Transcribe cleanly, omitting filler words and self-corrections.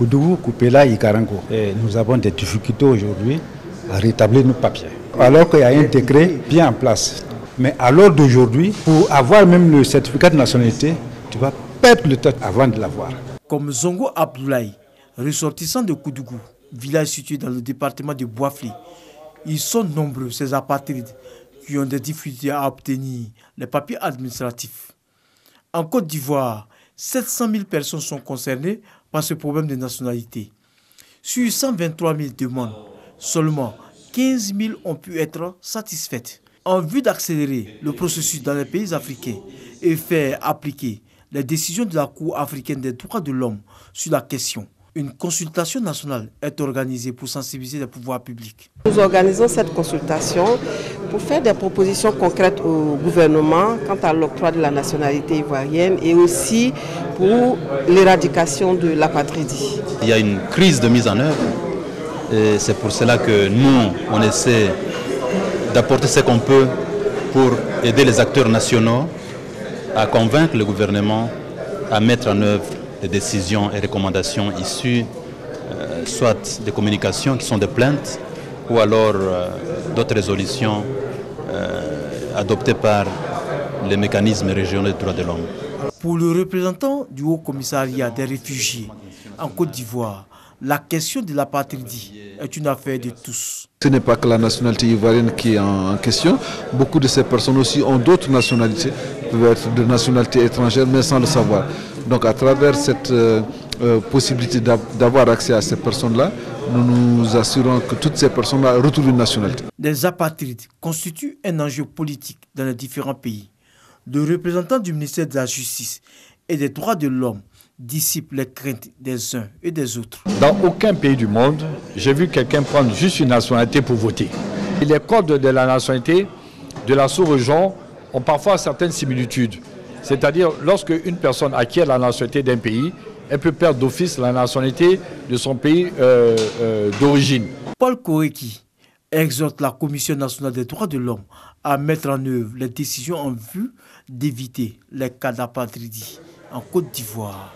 Koudougou, Koupela et Karango. Et nous avons des difficultés aujourd'hui à rétablir nos papiers. Alors qu'il y a un décret bien en place. Mais à l'heure d'aujourd'hui, pour avoir même le certificat de nationalité, tu vas perdre le temps avant de l'avoir. Comme Zongo Abdoulaye, ressortissant de Koudougou, village situé dans le département de Boifli, ils sont nombreux, ces apatrides, qui ont des difficultés à obtenir les papiers administratifs. En Côte d'Ivoire, 700 000 personnes sont concernées par ce problème de nationalité. Sur 123 000 demandes, seulement 15 000 ont pu être satisfaites. En vue d'accélérer le processus dans les pays africains et faire appliquer les décisions de la Cour africaine des droits de l'homme sur la question, une consultation nationale est organisée pour sensibiliser les pouvoirs publics. Nous organisons cette consultation pour faire des propositions concrètes au gouvernement quant à l'octroi de la nationalité ivoirienne et aussi pour l'éradication de l'apatridie. Il y a une crise de mise en œuvre et c'est pour cela que nous, on essaie d'apporter ce qu'on peut pour aider les acteurs nationaux à convaincre le gouvernement à mettre en œuvre des décisions et recommandations issues soit des communications qui sont des plaintes ou alors d'autres résolutions adoptées par les mécanismes régionaux des droits de l'homme. Pour le représentant du Haut Commissariat des réfugiés en Côte d'Ivoire, la question de l'apatridie est une affaire de tous. Ce n'est pas que la nationalité ivoirienne qui est en question. Beaucoup de ces personnes aussi ont d'autres nationalités, peuvent être de nationalité étrangère, mais sans le savoir. Donc à travers cette possibilité d'avoir accès à ces personnes-là, nous nous assurons que toutes ces personnes-là retrouvent une nationalité. Les apatrides constituent un enjeu politique dans les différents pays. Le représentant du ministère de la Justice et des droits de l'homme dissipe les craintes des uns et des autres. Dans aucun pays du monde, j'ai vu quelqu'un prendre juste une nationalité pour voter. Et les codes de la nationalité de la sous-région ont parfois certaines similitudes. C'est-à-dire, lorsque une personne acquiert la nationalité d'un pays, elle peut perdre d'office la nationalité de son pays d'origine. Paul Koreki exhorte la Commission nationale des droits de l'homme à mettre en œuvre les décisions en vue d'éviter les cas d'apatridie en Côte d'Ivoire.